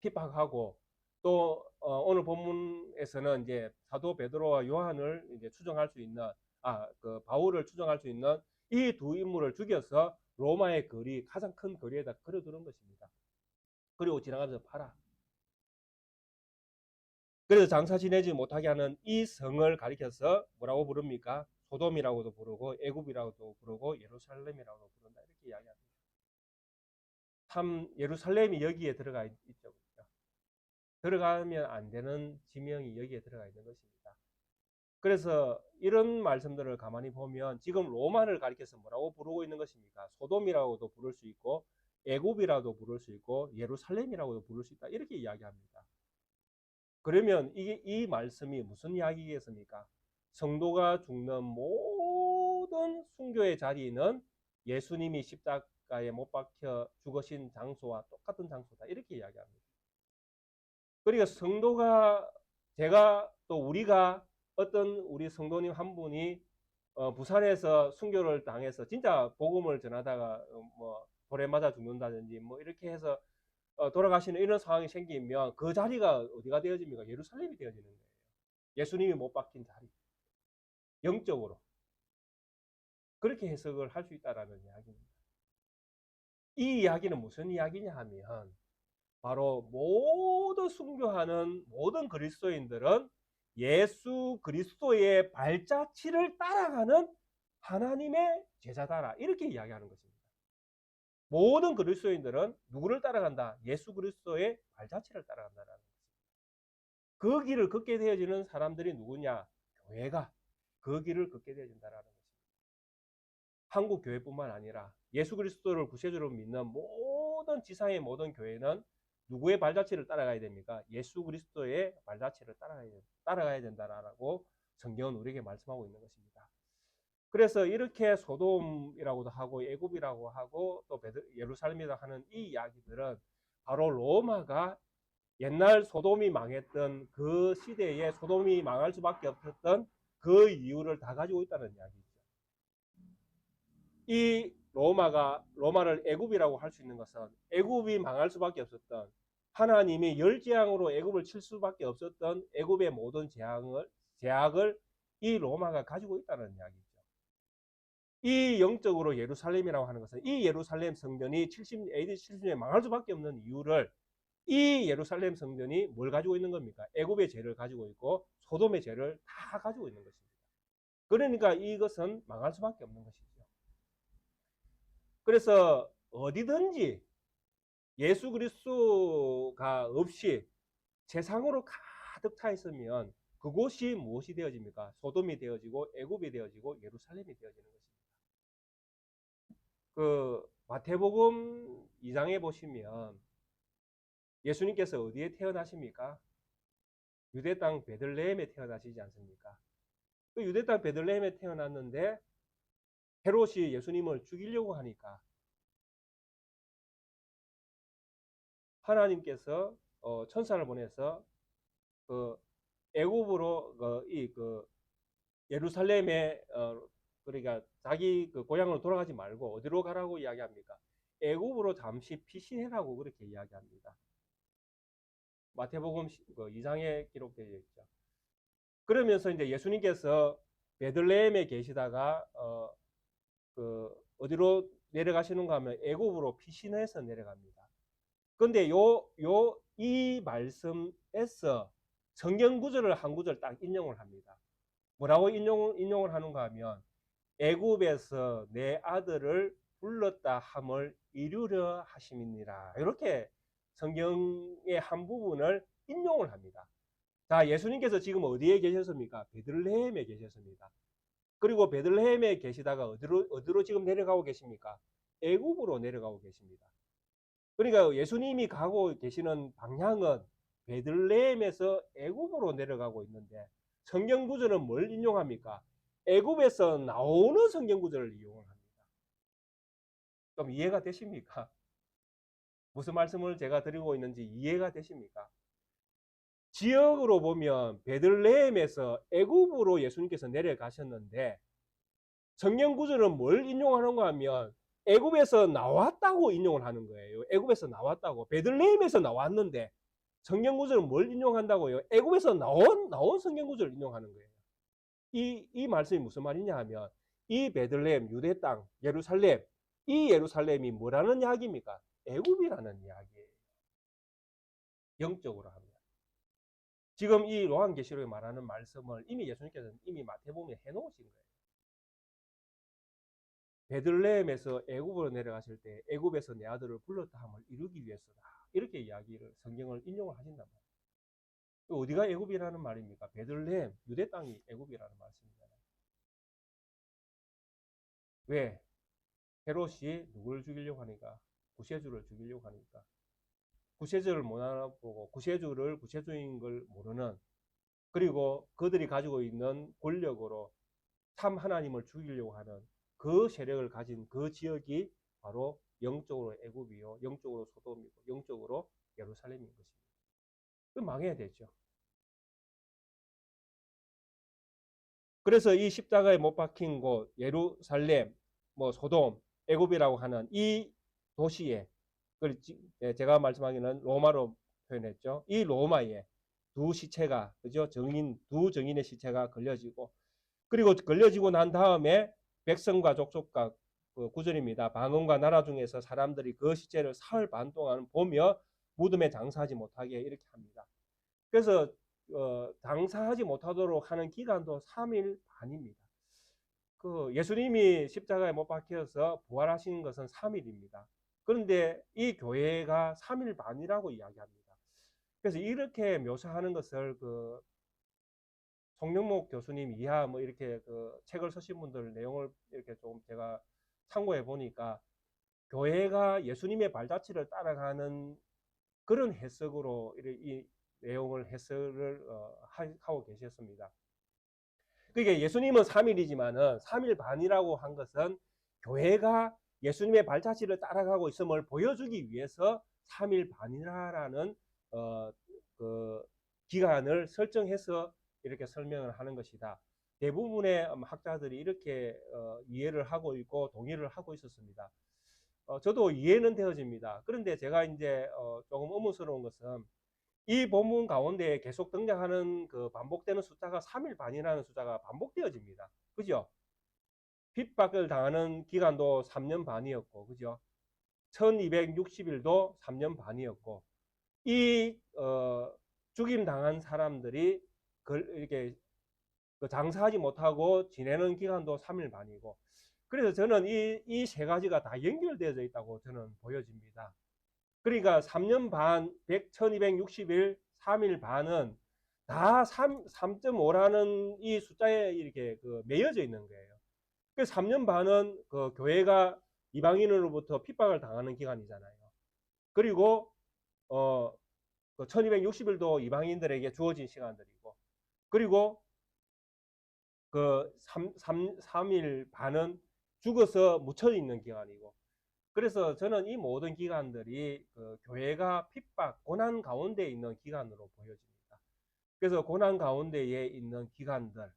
핍박하고 또 오늘 본문에서는 이제 사도 베드로와 요한을 이제 추정할 수 있는 그 바울을 추정할 수 있는 이 두 인물을 죽여서 로마의 가장 큰 거리에다 걸어두는 것입니다. 그리고 지나가면서 팔아. 그래서 장사 지내지 못하게 하는 이 성을 가리켜서 뭐라고 부릅니까? 소돔이라고도 부르고 애굽이라고도 부르고 예루살렘이라고도 부른다 이렇게 이야기합니다. 참 예루살렘이 여기에 들어가 있죠. 들어가면 안 되는 지명이 여기에 들어가 있는 것입니다. 그래서 이런 말씀들을 가만히 보면 지금 로마를 가리켜서 뭐라고 부르고 있는 것입니까? 소돔이라고도 부를 수 있고 애굽이라도 부를 수 있고 예루살렘이라고도 부를 수 있다 이렇게 이야기합니다. 그러면 이 말씀이 무슨 이야기겠습니까? 성도가 죽는 모든 순교의 자리는 예수님이 십자가에 못 박혀 죽으신 장소와 똑같은 장소다 이렇게 이야기합니다. 그러니까 성도가 제가 또 우리가 어떤 우리 성도님 한 분이 부산에서 순교를 당해서 진짜 복음을 전하다가 뭐 돌에 맞아 죽는다든지 뭐 이렇게 해서 돌아가시는 이런 상황이 생기면 그 자리가 어디가 되어집니까? 예루살렘이 되어지는 거예요. 예수님이 못 박힌 자리. 영적으로. 그렇게 해석을 할 수 있다라는 이야기입니다. 이 이야기는 무슨 이야기냐 하면 바로 모든 순교하는 모든 그리스도인들은 예수 그리스도의 발자취를 따라가는 하나님의 제자다라 이렇게 이야기하는 것입니다. 모든 그리스도인들은 누구를 따라간다? 예수 그리스도의 발자취를 따라간다라는 것입니다. 그 길을 걷게 되어지는 사람들이 누구냐? 교회가 그 길을 걷게 되어진다라는 것입니다. 한국 교회뿐만 아니라 예수 그리스도를 구세주로 믿는 모든 지상의 모든 교회는 누구의 발자취를 따라가야 됩니까? 예수 그리스도의 발자취를 따라가야 된다라고 성경은 우리에게 말씀하고 있는 것입니다. 그래서 이렇게 소돔이라고도 하고 애굽이라고 하고 또 예루살렘이라고 하는 이 이야기들은 바로 로마가 옛날 소돔이 망했던 그 시대에 소돔이 망할 수밖에 없었던 그 이유를 다 가지고 있다는 이야기죠. 이 로마를 애굽이라고 할 수 있는 것은 애굽이 망할 수밖에 없었던 하나님이 열재앙으로 애굽을 칠 수밖에 없었던 애굽의 모든 제약을 이 로마가 가지고 있다는 이야기죠. 이 영적으로 예루살렘이라고 하는 것은 이 예루살렘 성전이 AD 70년에 망할 수밖에 없는 이유를 이 예루살렘 성전이 뭘 가지고 있는 겁니까? 애굽의 죄를 가지고 있고 소돔의 죄를 다 가지고 있는 것입니다. 그러니까 이것은 망할 수밖에 없는 것이죠. 그래서 어디든지 예수 그리스도가 없이 세상으로 가득 차 있으면 그곳이 무엇이 되어집니까? 소돔이 되어지고 애굽이 되어지고 예루살렘이 되어지는 것입니다. 그 마태복음 2장에 보시면 예수님께서 어디에 태어나십니까? 유대 땅 베들레헴에 태어나시지 않습니까? 그 유대 땅 베들레헴에 태어났는데 헤롯이 예수님을 죽이려고 하니까 하나님께서 천사를 보내서 그 애굽으로 예루살렘에 그러니까 자기 그 고향으로 돌아가지 말고 어디로 가라고 이야기합니까? 애굽으로 잠시 피신해라고 그렇게 이야기합니다. 마태복음 2장에 기록되어 있죠. 그러면서 이제 예수님께서 베들레헴에 계시다가 어디로 내려가시는가 하면 애굽으로 피신해서 내려갑니다. 근데 이 말씀에서 성경 구절을 한 구절 딱 인용을 합니다. 뭐라고 인용을 하는가 하면 애굽에서 내 아들을 불렀다 함을 이루려 하심이니라. 이렇게 성경의 한 부분을 인용을 합니다. 자, 예수님께서 지금 어디에 계셨습니까? 베들레헴에 계셨습니다. 그리고 베들레헴에 계시다가 어디로 지금 내려가고 계십니까? 애굽으로 내려가고 계십니다. 그러니까 예수님이 가고 계시는 방향은 베들레헴에서 애굽으로 내려가고 있는데 성경 구절은 뭘 인용합니까? 애굽에서 나오는 성경 구절을 이용을 합니다. 그럼 이해가 되십니까? 무슨 말씀을 제가 드리고 있는지 이해가 되십니까? 지역으로 보면 베들레헴에서 애굽으로 예수님께서 내려가셨는데 성경 구절은 뭘 인용하는가 하면 애굽에서 나왔다고 인용을 하는 거예요. 애굽에서 나왔다고. 베들레헴에서 나왔는데 성경 구절은 뭘 인용한다고요? 애굽에서 나온 성경 구절을 인용하는 거예요. 이 말씀이 무슨 말이냐 하면 이 베들레헴 유대 땅 예루살렘 이 예루살렘이 뭐라는 이야기입니까? 애굽이라는 이야기예요. 영적으로 합니다. 지금 이 요한계시록에 말하는 말씀을 이미 예수님께서는 이미 마태복음에 해놓으신 거예요. 베들레헴에서 애굽으로 내려가실 때 애굽에서 내 아들을 불렀다 함을 이루기 위해서다. 이렇게 이야기를 성경을 인용을 하신단 말이에요. 어디가 애굽이라는 말입니까? 베들레헴 유대 땅이 애굽이라는 말씀이잖아요. 왜? 헤롯이 누구를 죽이려고 하니까? 구세주를 죽이려고 하니까. 구세주를 못 알아보고 구세주인 걸 모르는 그리고 그들이 가지고 있는 권력으로 참 하나님을 죽이려고 하는 그 세력을 가진 그 지역이 바로 영적으로 애굽이요, 영적으로 소돔이고, 영적으로 예루살렘인 것입니다. 그 망해야 되죠. 그래서 이 십자가에 못 박힌 곳 예루살렘, 소돔, 애굽이라고 하는 이 도시에 제가 말씀하기는 로마로 표현했죠. 이 로마에 두 시체가 그죠? 두 정인의 시체가 걸려지고 그리고 걸려지고 난 다음에 백성과 족속과 그 구절입니다. 방언과 나라 중에서 사람들이 그 시체를 사흘 반 동안 보며 무덤에 장사하지 못하게 이렇게 합니다. 그래서 장사하지 못하도록 하는 기간도 3일 반입니다. 그 예수님이 십자가에 못 박혀서 부활하신 것은 3일입니다. 그런데 이 교회가 3일 반이라고 이야기합니다. 그래서 이렇게 묘사하는 것을 그 송영목 교수님 이하 이렇게 그 책을 쓰신 분들 내용을 이렇게 좀 제가 참고해 보니까 교회가 예수님의 발자취를 따라가는 그런 해석으로 이 내용을 해석을 하고 계셨습니다. 그러니까 예수님은 3일이지만은 3일 반이라고 한 것은 교회가 예수님의 발자취를 따라가고 있음을 보여주기 위해서 3일 반이라는 그 기간을 설정해서 이렇게 설명을 하는 것이다. 대부분의 학자들이 이렇게 이해를 하고 있고 동의를 하고 있었습니다. 저도 이해는 되어집니다. 그런데 제가 이제 조금 의문스러운 것은 이 본문 가운데 계속 등장하는 그 반복되는 숫자가 3일 반이라는 숫자가 반복되어집니다. 그죠? 핍박을 당하는 기간도 3년 반이었고, 그죠? 1260일도 3년 반이었고, 이 죽임 당한 사람들이 이렇게 장사하지 못하고 지내는 기간도 3일 반이고, 그래서 저는 이 세 가지가 다 연결되어져 있다고 저는 보여집니다. 그러니까 3년 반, 1260일, 3일 반은 다 3.5라는 이 숫자에 이렇게 매여져 있는 거예요. 그 3년 반은 그 교회가 이방인으로부터 핍박을 당하는 기간이잖아요. 그리고 그 1260일도 이방인들에게 주어진 시간들이고, 그리고 그 3일 반은 죽어서 묻혀 있는 기간이고, 그래서 저는 이 모든 기관들이 그 교회가 핍박, 고난 가운데 있는 기관으로 보여집니다. 그래서 고난 가운데에 있는 기관들,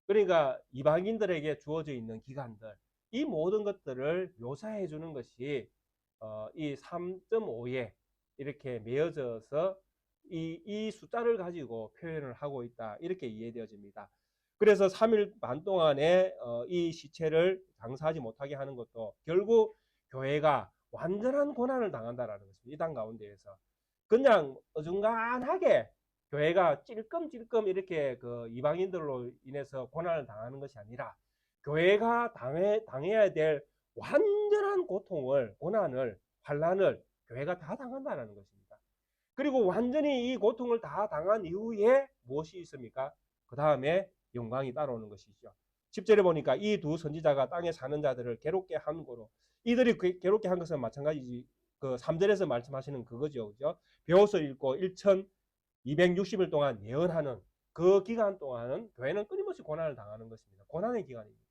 그러니까 이방인들에게 주어져 있는 기관들, 이 모든 것들을 묘사해 주는 것이 이 3.5에 이렇게 매어져서 이 숫자를 가지고 표현을 하고 있다, 이렇게 이해되어집니다. 그래서 3일 반 동안에 이 시체를 장사하지 못하게 하는 것도 결국 교회가 완전한 고난을 당한다라는 것입니다. 이 땅 가운데에서 그냥 어중간하게 교회가 찔끔찔끔 이렇게 그 이방인들로 인해서 고난을 당하는 것이 아니라 교회가 당해야 될 완전한 고통을, 고난을, 환란을 교회가 다 당한다는 것입니다. 그리고 완전히 이 고통을 다 당한 이후에 무엇이 있습니까? 그 다음에 영광이 따라오는 것이죠. 10절에 보니까 이 두 선지자가 땅에 사는 자들을 괴롭게 한 거로, 이들이 괴롭게 한 것은 마찬가지지. 그 3절에서 말씀하시는 그거죠. 그죠? 벼옷을 입고 1260일 동안 예언하는 그 기간 동안은 교회는 끊임없이 고난을 당하는 것입니다. 고난의 기간입니다.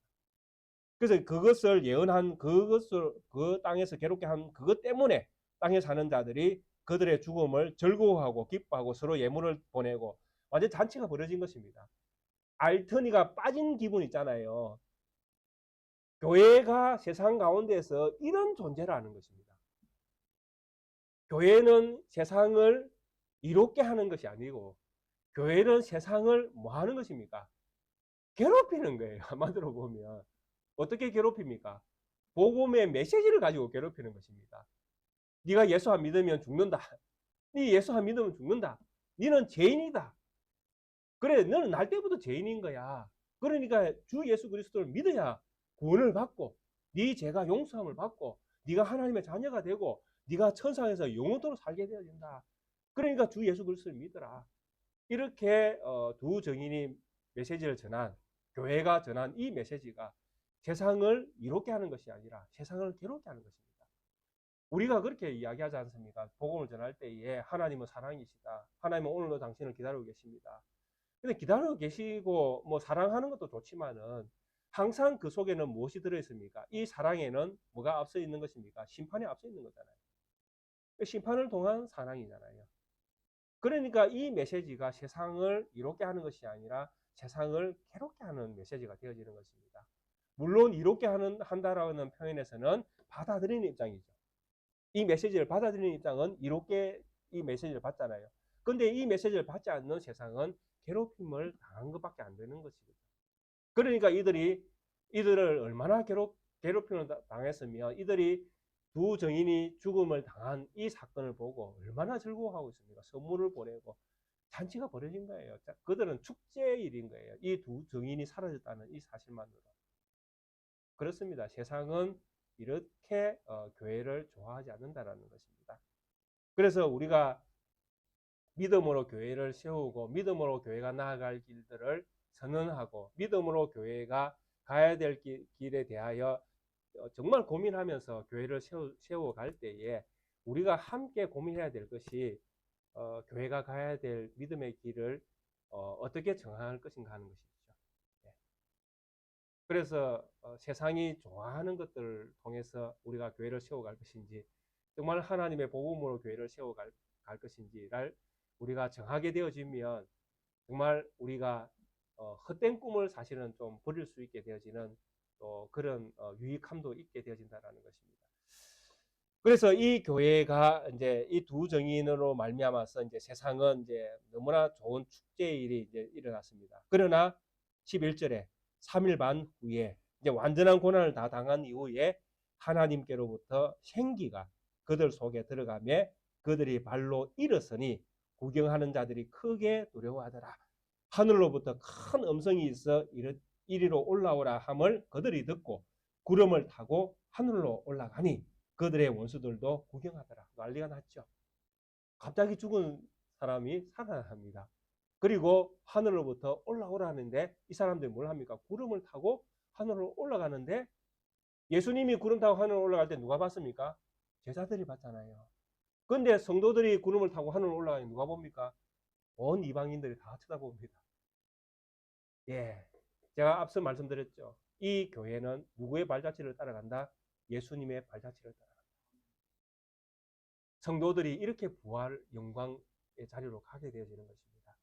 그래서 그것을 예언한, 그것을 그 땅에서 괴롭게 한 그것 때문에 땅에 사는 자들이 그들의 죽음을 즐거워하고 기뻐하고 서로 예물을 보내고 완전 잔치가 벌어진 것입니다. 알터니가 빠진 기분 있잖아요. 교회가 세상 가운데서 이런 존재라는 것입니다. 교회는 세상을 이롭게 하는 것이 아니고 교회는 세상을 뭐 하는 것입니까? 괴롭히는 거예요. 한마디로 보면. 어떻게 괴롭힙니까? 복음의 메시지를 가지고 괴롭히는 것입니다. 네가 예수 안 믿으면 죽는다. 네 예수 안 믿으면 죽는다. 너는 죄인이다. 그래, 너는 날 때부터 죄인인 거야. 그러니까 주 예수 그리스도를 믿어야 구원을 받고 네 죄가 용서함을 받고 네가 하나님의 자녀가 되고 네가 천상에서 영원토록 살게 되어진다. 그러니까 주 예수 그리스도를 믿어라. 이렇게 두 증인이 메시지를 전한, 교회가 전한 이 메시지가 세상을 이롭게 하는 것이 아니라 세상을 괴롭게 하는 것입니다. 우리가 그렇게 이야기하지 않습니까? 복음을 전할 때에 하나님은 사랑이시다. 하나님은 오늘도 당신을 기다리고 계십니다. 근데 기다리고 계시고 뭐 사랑하는 것도 좋지만은 항상 그 속에는 무엇이 들어있습니까? 이 사랑에는 뭐가 앞서 있는 것입니까? 심판이 앞서 있는 거잖아요. 심판을 통한 사랑이잖아요. 그러니까 이 메시지가 세상을 이롭게 하는 것이 아니라 세상을 괴롭게 하는 메시지가 되어지는 것입니다. 물론 이롭게 한다라는 표현에서는 받아들이는 입장이죠. 이 메시지를 받아들이는 입장은 이롭게 이 메시지를 받잖아요. 근데 이 메시지를 받지 않는 세상은 괴롭힘을 당한 것밖에 안 되는 것이죠. 그러니까 이들을 얼마나 괴롭힘을 당했으면 이들이 두 정인이 죽음을 당한 이 사건을 보고 얼마나 즐거워하고 있습니까? 선물을 보내고 잔치가 벌어진 거예요. 그들은 축제일인 거예요. 이 두 정인이 사라졌다는 이 사실만으로. 그렇습니다. 세상은 이렇게 교회를 좋아하지 않는다는 것입니다. 그래서 우리가 믿음으로 교회를 세우고 믿음으로 교회가 나아갈 길들을 선언하고 믿음으로 교회가 가야 될 길에 대하여 정말 고민하면서 교회를 세워갈 때에 우리가 함께 고민해야 될 것이 교회가 가야 될 믿음의 길을 어떻게 정할 것인가 하는 것이죠. 네. 그래서 세상이 좋아하는 것들을 통해서 우리가 교회를 세워갈 것인지 정말 하나님의 복음으로 교회를 세워갈 것인지를 우리가 정하게 되어지면 정말 우리가 헛된 꿈을 사실은 좀 버릴 수 있게 되어지는 또 그런 유익함도 있게 되어진다라는 것입니다. 그래서 이 교회가 이제 이 두 정인으로 말미암아서 이제 세상은 이제 너무나 좋은 축제일이 이제 일어났습니다. 그러나 11절에 3일 반 후에 이제 완전한 고난을 다 당한 이후에 하나님께로부터 생기가 그들 속에 들어가며 그들이 발로 일어서니 구경하는 자들이 크게 두려워하더라. 하늘로부터 큰 음성이 있어 이리로 올라오라 함을 그들이 듣고 구름을 타고 하늘로 올라가니 그들의 원수들도 구경하더라. 난리가 났죠. 갑자기 죽은 사람이 살아납니다. 그리고 하늘로부터 올라오라는데 이 사람들이 뭘 합니까? 구름을 타고 하늘로 올라가는데 예수님이 구름 타고 하늘로 올라갈 때 누가 봤습니까? 제자들이 봤잖아요. 근데 성도들이 구름을 타고 하늘로 올라가니 누가 봅니까? 온 이방인들이 다 쳐다봅니다. 예, 제가 앞서 말씀드렸죠. 이 교회는 누구의 발자취를 따라간다? 예수님의 발자취를 따라간다. 성도들이 이렇게 부활 영광의 자리로 가게 되어지는 것입니다.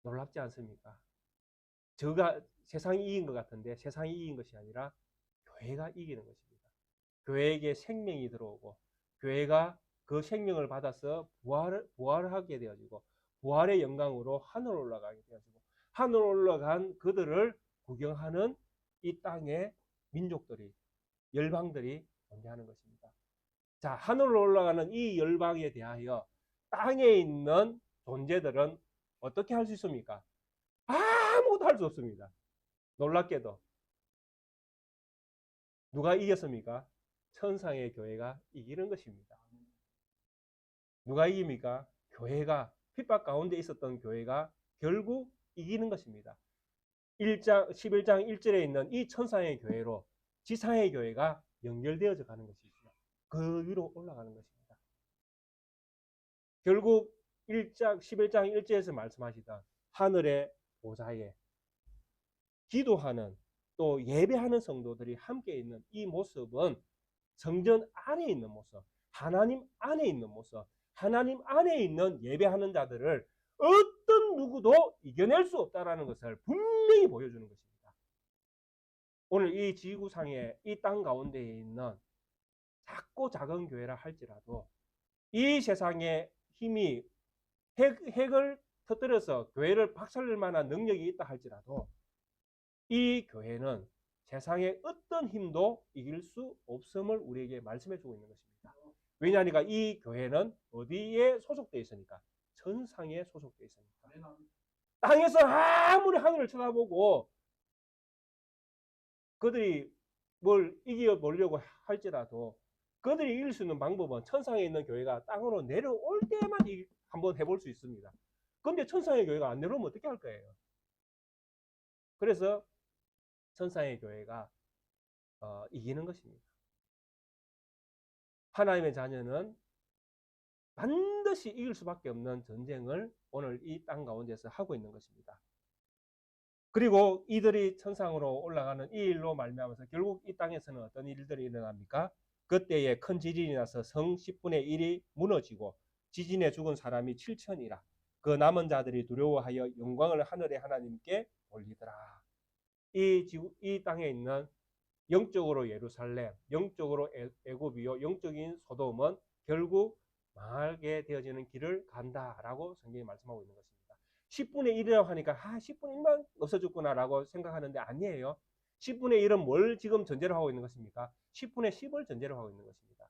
놀랍지 않습니까? 저가 세상이 이긴 것 같은데 세상이 이긴 것이 아니라 교회가 이기는 것입니다. 교회에게 생명이 들어오고 교회가 그 생명을 받아서 부활하게 되어지고 부활의 영광으로 하늘 올라가게 되어지고 하늘 올라간 그들을 구경하는 이 땅의 민족들이 열방들이 존재하는 것입니다. 자, 하늘로 올라가는 이 열방에 대하여 땅에 있는 존재들은 어떻게 할 수 있습니까? 아무것도 할 수 없습니다. 놀랍게도 누가 이겼습니까? 천상의 교회가 이기는 것입니다. 누가 이깁니까? 교회가, 핍박 가운데 있었던 교회가 결국 이기는 것입니다. 11장 1절에 있는 이 천상의 교회로 지상의 교회가 연결되어져 가는 것이죠. 그 위로 올라가는 것입니다. 결국 11장 1절에서 말씀하시던 하늘의 보좌에 기도하는 또 예배하는 성도들이 함께 있는 이 모습은 성전 안에 있는 모습, 하나님 안에 있는 모습, 하나님 안에 있는 예배하는 자들을 어떤 누구도 이겨낼 수 없다라는 것을 분명히 보여주는 것입니다. 오늘 이 지구상에 이 땅 가운데에 있는 작고 작은 교회라 할지라도 이 세상에 힘이 핵을 터뜨려서 교회를 박살낼 만한 능력이 있다 할지라도 이 교회는 세상의 어떤 힘도 이길 수 없음을 우리에게 말씀해 주고 있는 것입니다. 왜냐하니까 이 교회는 어디에 소속되어 있으니까? 천상에 소속되어 있으니까. 땅에서 아무리 하늘을 쳐다보고 그들이 뭘 이겨보려고 할지라도 그들이 이길 수 있는 방법은 천상에 있는 교회가 땅으로 내려올 때만 한번 해볼 수 있습니다. 그런데 천상의 교회가 안 내려오면 어떻게 할 거예요? 그래서 천상의 교회가 이기는 것입니다. 하나님의 자녀는 반드시 이길 수밖에 없는 전쟁을 오늘 이 땅 가운데서 하고 있는 것입니다. 그리고 이들이 천상으로 올라가는 이 일로 말미암아서 결국 이 땅에서는 어떤 일들이 일어납니까? 그때에 큰 지진이 나서 성 10분의 1이 무너지고 지진에 죽은 사람이 7천이라. 그 남은 자들이 두려워하여 영광을 하늘의 하나님께 돌리더라. 이 땅에 있는 영적으로 예루살렘, 영적으로 애굽이요, 영적인 소돔은 결국 망하게 되어지는 길을 간다라고 성경이 말씀하고 있는 것입니다. 10분의 1이라고 하니까 10분의 1만 없어졌구나라고 생각하는데 아니에요. 10분의 1은 뭘 지금 전제로 하고 있는 것입니까? 10분의 10을 전제로 하고 있는 것입니다.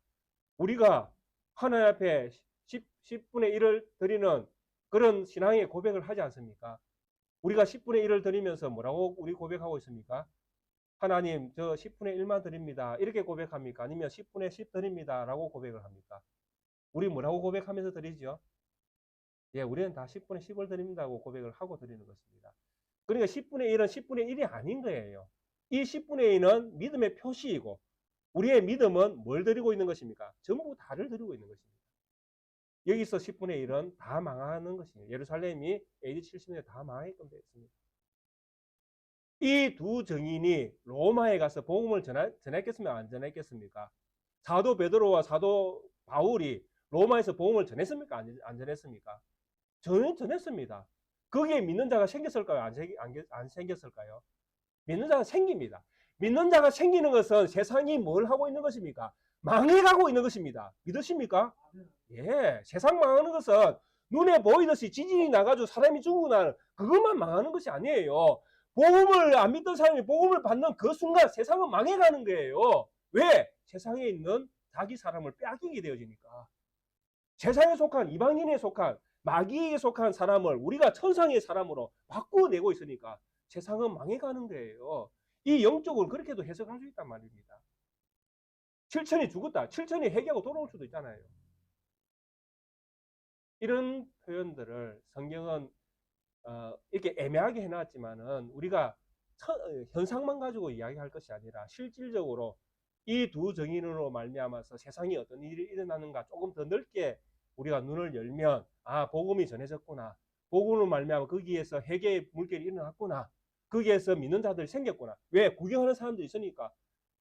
우리가 하나님 앞에 10분의 1을 드리는 그런 신앙의 고백을 하지 않습니까? 우리가 10분의 1을 드리면서 뭐라고 우리 고백하고 있습니까? 하나님, 저 10분의 1만 드립니다. 이렇게 고백합니까? 아니면 10분의 10 드립니다. 라고 고백을 합니까? 우리 뭐라고 고백하면서 드리죠? 예, 우리는 다 10분의 10을 드립니다고 고백을 하고 드리는 것입니다. 그러니까 10분의 1은 10분의 1이 아닌 거예요. 이 10분의 1은 믿음의 표시이고 우리의 믿음은 뭘 드리고 있는 것입니까? 전부 다를 드리고 있는 것입니다. 여기서 10분의 1은 다 망하는 것입니다. 예루살렘이 AD 70년에 다 망하게끔 되어 있습니다. 이 두 증인이 로마에 가서 복음을 전했겠습니까? 안 전했겠습니까? 사도 베드로와 사도 바울이 로마에서 복음을 전했습니까? 안 전했습니까? 전했습니다. 거기에 믿는 자가 생겼을까요? 안 생겼을까요? 믿는 자가 생깁니다. 믿는 자가 생기는 것은 세상이 뭘 하고 있는 것입니까? 망해가고 있는 것입니다. 믿으십니까? 예, 세상 망하는 것은 눈에 보이듯이 지진이 나가지고 사람이 죽고 나는 그것만 망하는 것이 아니에요. 복음을 안 믿던 사람이 복음을 받는 그 순간 세상은 망해가는 거예요. 왜? 세상에 있는 자기 사람을 빼앗기게 되어지니까. 세상에 속한 이방인에 속한 마귀에게 속한 사람을 우리가 천상의 사람으로 바꾸어내고 있으니까 세상은 망해가는 거예요. 이 영적으로 그렇게도 해석할 수 있단 말입니다. 7천이 죽었다. 7천이 회개하고 돌아올 수도 있잖아요. 이런 표현들을 성경은 이렇게 애매하게 해놨지만은 우리가 현상만 가지고 이야기할 것이 아니라 실질적으로 이 두 정인으로 말미암아서 세상이 어떤 일이 일어나는가 조금 더 넓게 우리가 눈을 열면 복음이 전해졌구나. 복음으로 말미암아 거기에서 회개의 물결이 일어났구나. 거기에서 믿는 자들이 생겼구나. 왜? 구경하는 사람들이 있으니까.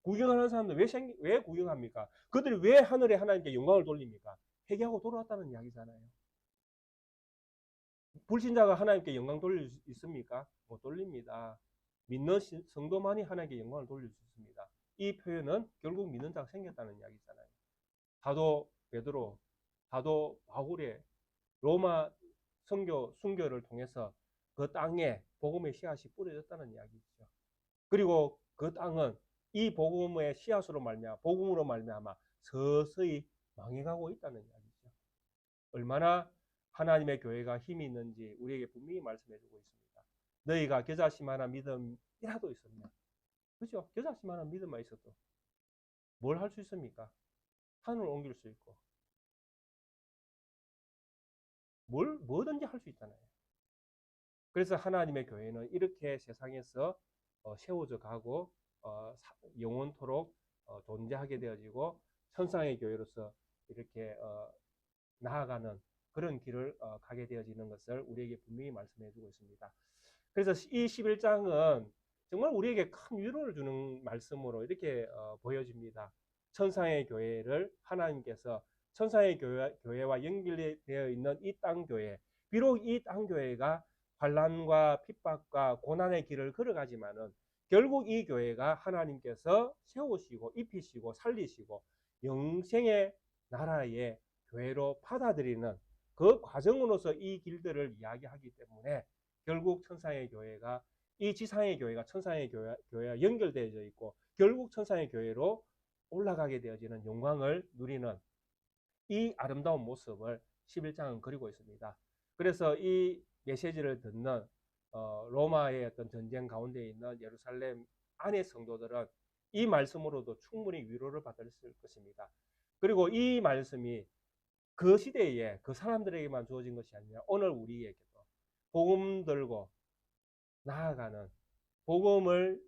구경하는 사람들 왜 구경합니까? 그들이 왜 하늘에 하나님께 영광을 돌립니까? 회개하고 돌아왔다는 이야기잖아요. 불신자가 하나님께 영광 돌릴 수 있습니까? 못 돌립니다. 믿는 성도만이 하나님께 영광을 돌릴 수 있습니다. 이 표현은 결국 믿는 자가 생겼다는 이야기잖아요. 사도 베드로, 사도 바울의 로마 순교를 통해서 그 땅에 복음의 씨앗이 뿌려졌다는 이야기죠. 그리고 그 땅은 이 복음의 씨앗으로 말미암아 복음으로 말미암아 서서히 망해가고 있다는 이야기죠. 얼마나 하나님의 교회가 힘이 있는지 우리에게 분명히 말씀해주고 있습니다. 너희가 겨자씨만한 믿음이라도 있으면, 그죠? 겨자씨만한 믿음만 있어도 뭘 할 수 있습니까? 산을 옮길 수 있고 뭐든지 할 수 있잖아요. 그래서 하나님의 교회는 이렇게 세상에서 세워져 가고 영원토록 존재하게 되어지고 천상의 교회로서 이렇게 나아가는 그런 길을 가게 되어지는 것을 우리에게 분명히 말씀해 주고 있습니다. 그래서 이 11장은 정말 우리에게 큰 위로를 주는 말씀으로 이렇게 보여집니다. 천상의 교회를 하나님께서 천상의 교회와 연결되어 있는 이 땅교회, 비록 이 땅교회가 환난과 핍박과 고난의 길을 걸어가지만은 결국 이 교회가 하나님께서 세우시고 입히시고 살리시고 영생의 나라의 교회로 받아들이는 그 과정으로서 이 길들을 이야기하기 때문에 결국 천상의 교회가 이 지상의 교회가 천상의 교회와 연결되어져 있고 결국 천상의 교회로 올라가게 되어지는 영광을 누리는 이 아름다운 모습을 11장은 그리고 있습니다. 그래서 이 메시지를 듣는 로마의 어떤 전쟁 가운데 있는 예루살렘 안의 성도들은 이 말씀으로도 충분히 위로를 받을 것입니다. 그리고 이 말씀이 그 시대에 그 사람들에게만 주어진 것이 아니라 오늘 우리에게도 복음 들고 나아가는 복음을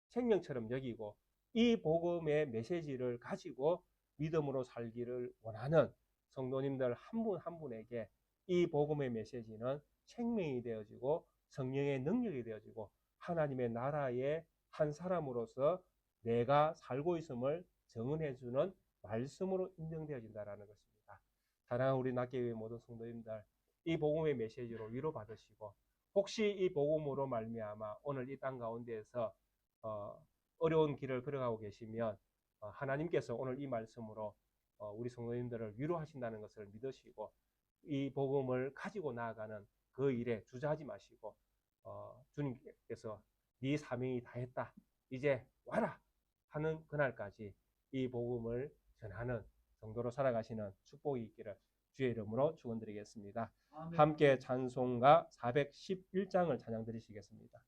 생명처럼 여기고 이 복음의 메시지를 가지고 믿음으로 살기를 원하는 성도님들 한 분 한 분에게 이 복음의 메시지는 생명이 되어지고 성령의 능력이 되어지고 하나님의 나라의 한 사람으로서 내가 살고 있음을 증언해주는 말씀으로 인정되어진다는 것입니다. 사랑하는 우리 낙계의 모든 성도님들, 이 복음의 메시지로 위로받으시고 혹시 이 복음으로 말미암아 오늘 이 땅 가운데에서 어려운 길을 걸어가고 계시면 하나님께서 오늘 이 말씀으로 우리 성도님들을 위로하신다는 것을 믿으시고 이 복음을 가지고 나아가는 그 일에 주저하지 마시고 주님께서 네 사명이 다했다, 이제 와라 하는 그날까지 이 복음을 전하는 성도로 살아가시는 축복이 있기를 주의 이름으로 축원드리겠습니다. 함께 찬송가 411장을 찬양 드리시겠습니다.